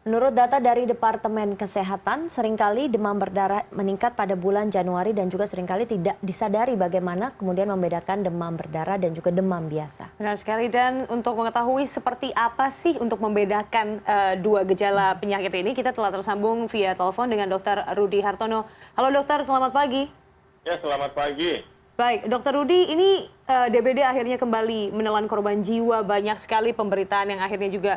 Menurut data dari Departemen Kesehatan, seringkali demam berdarah meningkat pada bulan Januari dan juga seringkali tidak disadari bagaimana kemudian membedakan demam berdarah dan juga demam biasa. Benar sekali, dan untuk mengetahui seperti apa sih untuk membedakan dua gejala penyakit ini, kita telah tersambung via telepon dengan Dr. Rudi Hartono. Halo dokter, selamat pagi. Ya, selamat pagi. Baik, Dokter Rudi, ini DBD akhirnya kembali menelan korban jiwa, banyak sekali pemberitaan yang akhirnya juga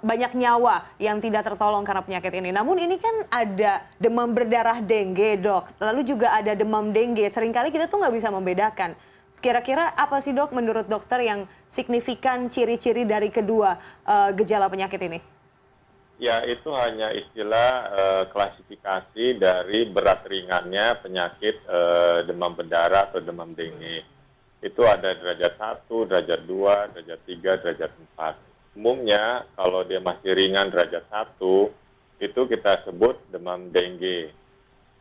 banyak nyawa yang tidak tertolong karena penyakit ini. Namun ini kan ada demam berdarah dengue, dok. Lalu juga ada demam dengue. Seringkali kita tuh nggak bisa membedakan. Kira-kira apa sih dok menurut dokter yang signifikan ciri-ciri dari kedua gejala penyakit ini? Ya, itu hanya istilah klasifikasi dari berat ringannya penyakit demam berdarah atau demam dengue. Itu ada derajat 1, derajat 2, derajat 3, derajat 4. Umumnya kalau dia masih ringan derajat 1, itu kita sebut demam dengue.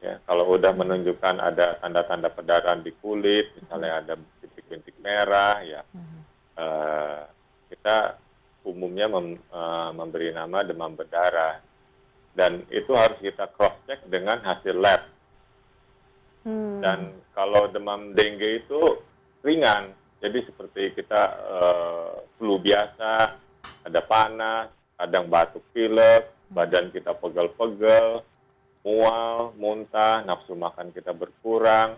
Ya, kalau udah menunjukkan ada tanda-tanda perdarahan di kulit, misalnya ada bintik-bintik merah, ya kita umumnya memberi nama demam berdarah, dan itu harus kita cross check dengan hasil lab. Dan kalau demam dengue itu ringan, jadi seperti kita flu biasa, ada panas, kadang batuk pilek, badan kita pegel-pegel, mual, muntah, nafsu makan kita berkurang,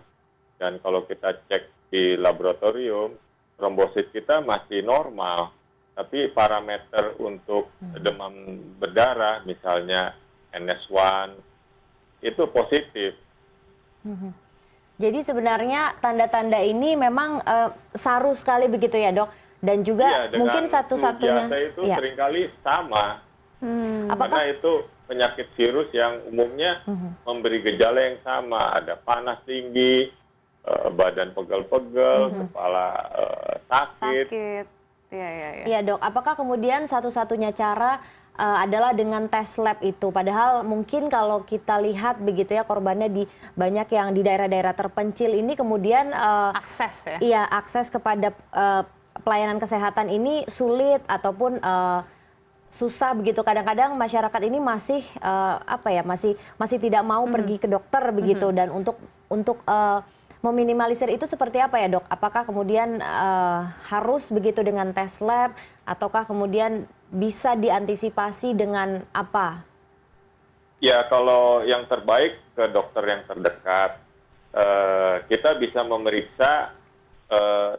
dan kalau kita cek di laboratorium, trombosit kita masih normal. Tapi parameter untuk demam berdarah, misalnya NS1, itu positif. Jadi sebenarnya tanda-tanda ini memang saru sekali begitu ya dok? Dan juga Iya, mungkin satu-satunya. biasa itu Ya. seringkali sama. Apakah Karena itu penyakit virus yang umumnya memberi gejala yang sama. Ada panas tinggi, badan pegel-pegel, kepala sakit. Iya. Iya dok, apakah kemudian satu-satunya cara adalah dengan tes lab itu? Padahal mungkin kalau kita lihat begitu ya korbannya di banyak yang di daerah-daerah terpencil ini kemudian Akses ya? iya akses kepada pelayanan kesehatan ini sulit ataupun susah begitu. Kadang-kadang masyarakat ini masih masih tidak mau pergi ke dokter begitu dan untuk meminimalisir itu seperti apa ya dok? Apakah kemudian harus begitu dengan tes lab ataukah kemudian bisa diantisipasi dengan apa? Ya, kalau yang terbaik ke dokter yang terdekat. Kita bisa memeriksa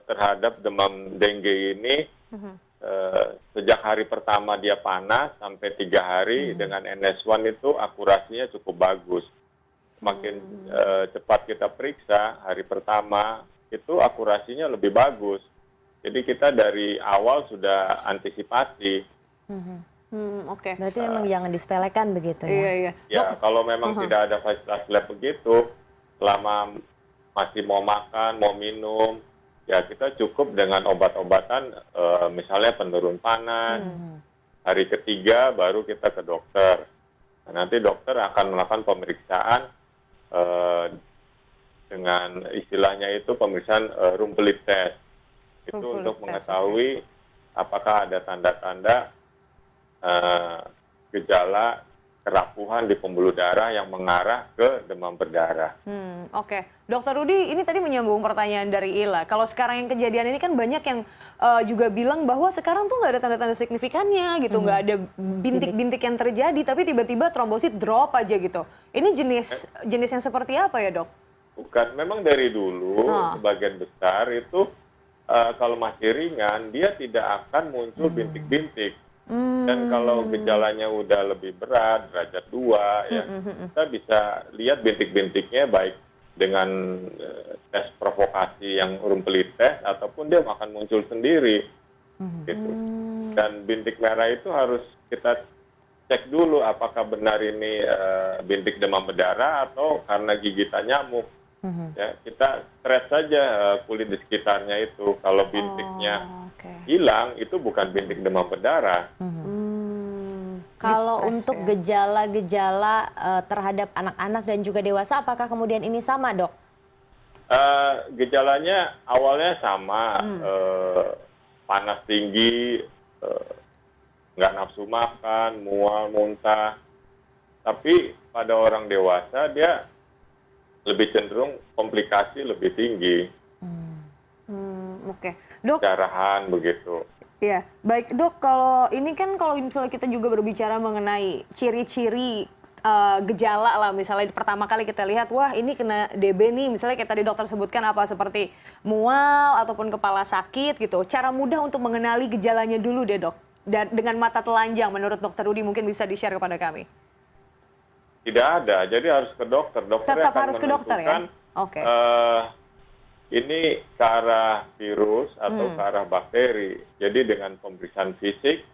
terhadap demam dengue ini sejak hari pertama dia panas sampai 3 hari dengan NS1 itu akurasinya cukup bagus. Semakin cepat kita periksa hari pertama itu akurasinya lebih bagus. Jadi kita dari awal sudah antisipasi. Oke. Berarti memang jangan disepelekan begitu ya? Iya. Ya, kalau memang tidak ada fasilitas lab begitu, selama masih mau makan, mau minum, ya kita cukup dengan obat-obatan, misalnya penurun panas. Hari ketiga baru kita ke dokter. Nah, nanti dokter akan melakukan pemeriksaan dengan istilahnya itu pemeriksaan rumpelit test. Itu untuk mengetahui apakah ada tanda-tanda gejala kerapuhan di pembuluh darah yang mengarah ke demam berdarah. Oke. Dokter Rudi, ini tadi menyambung pertanyaan dari Ila. Kalau sekarang yang kejadian ini kan banyak yang juga bilang bahwa sekarang tuh nggak ada tanda-tanda signifikannya gitu, nggak ada bintik-bintik yang terjadi, tapi tiba-tiba trombosit drop aja gitu. Ini jenis yang seperti apa ya dok? Bukan, memang dari dulu sebagian besar itu kalau masih ringan, dia tidak akan muncul bintik-bintik. Dan kalau gejalanya udah lebih berat, derajat 2, ya, kita bisa lihat bintik-bintiknya baik dengan tes provokasi yang rumpelit test, ataupun dia akan muncul sendiri. Gitu. Dan bintik merah itu harus kita cek dulu apakah benar ini bintik demam berdarah atau karena gigitan nyamuk. Ya, kita stres saja kulit di sekitarnya itu. Kalau bintiknya hilang, itu bukan bintik demam berdarah. Kalau untuk gejala-gejala terhadap anak-anak dan juga dewasa, apakah kemudian ini sama dok? Gejalanya awalnya sama, panas tinggi, nggak nafsu makan, mual, muntah. Tapi pada orang dewasa dia lebih cenderung komplikasi lebih tinggi, Oke, Dok. pendarahan begitu. Iya, baik Dok, kalau ini kan kalau misalnya kita juga berbicara mengenai ciri-ciri gejala lah, misalnya pertama kali kita lihat, wah ini kena DB nih, misalnya kayak tadi dokter sebutkan apa seperti mual ataupun kepala sakit gitu. Cara mudah untuk mengenali gejalanya dulu deh Dok, dan dengan mata telanjang menurut Dokter Rudi mungkin bisa di-share kepada kami. Tidak ada, jadi harus ke dokter. Dokternya Tetap akan harus ke dokter ya? menentukan, Oke. ini ke arah virus atau ke arah bakteri. Jadi dengan pemeriksaan fisik,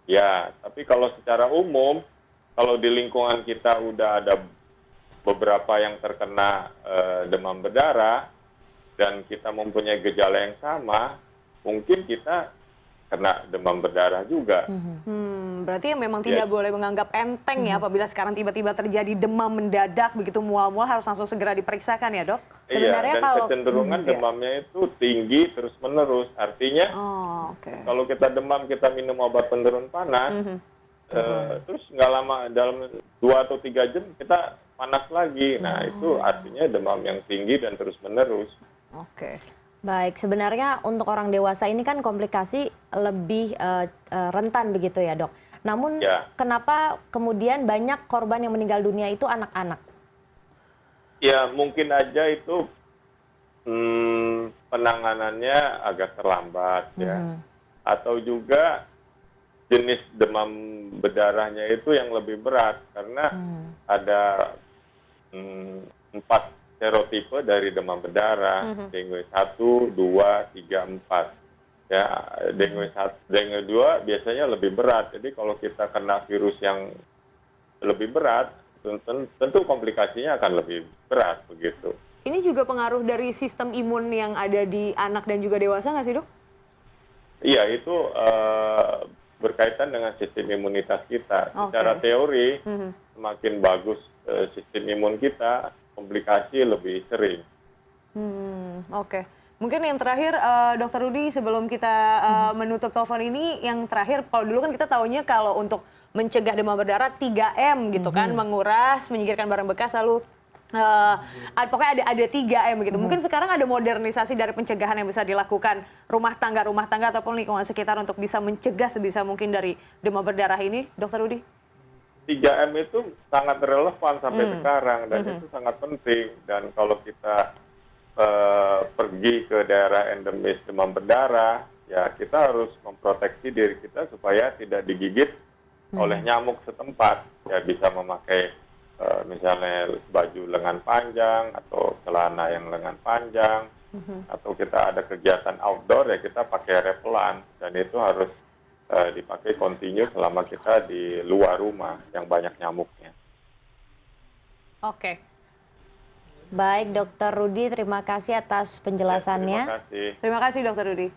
ya. Tapi kalau secara umum, kalau di lingkungan kita udah ada beberapa yang terkena demam berdarah dan kita mempunyai gejala yang sama, mungkin kita kena demam berdarah juga. Berarti memang tidak boleh menganggap enteng ya apabila sekarang tiba-tiba terjadi demam mendadak begitu mual-mual harus langsung segera diperiksakan ya Dok? Sebenarnya Iya, dan kalau- kecenderungan demamnya itu tinggi terus-menerus. Artinya Oke. kalau kita demam, kita minum obat penurun panas, terus nggak lama, dalam 2 atau 3 jam kita panas lagi. Nah, itu artinya demam yang tinggi dan terus-menerus. Oke. Baik, sebenarnya untuk orang dewasa ini kan komplikasi lebih rentan begitu ya dok. Namun Ya. kenapa kemudian banyak korban yang meninggal dunia itu anak-anak? Ya, mungkin aja itu penanganannya agak terlambat ya. Atau juga jenis demam berdarahnya itu yang lebih berat karena ada 4 serotipe dari demam berdarah, dengue 1, 2, 3, 4. Ya, dengue 2 biasanya lebih berat. Jadi kalau kita kena virus yang lebih berat, tentu komplikasinya akan lebih berat begitu. Ini juga pengaruh dari sistem imun yang ada di anak dan juga dewasa nggak sih Dok? Iya, itu berkaitan dengan sistem imunitas kita. Secara teori, semakin bagus sistem imun kita, komplikasi lebih sering. Oke. Mungkin yang terakhir, Dokter Rudi, sebelum kita menutup telepon ini, yang terakhir, kalau dulu kan kita taunya kalau untuk mencegah demam berdarah 3M gitu kan, menguras, menyingkirkan barang bekas, lalu pokoknya ada 3M gitu. Mungkin sekarang ada modernisasi dari pencegahan yang bisa dilakukan rumah tangga ataupun lingkungan sekitar untuk bisa mencegah sebisa mungkin dari demam berdarah ini, Dokter Rudi? 3M itu sangat relevan sampai sekarang dan itu sangat penting. Dan kalau kita pergi ke daerah endemis demam berdarah, ya kita harus memproteksi diri kita supaya tidak digigit oleh nyamuk setempat. Ya bisa memakai misalnya baju lengan panjang atau celana yang lengan panjang, atau kita ada kegiatan outdoor ya kita pakai repelan dan itu harus dipakai kontinu selama kita di luar rumah yang banyak nyamuknya. Oke. Baik Dokter Rudi, terima kasih atas penjelasannya. Terima kasih. Terima kasih Dokter Rudi.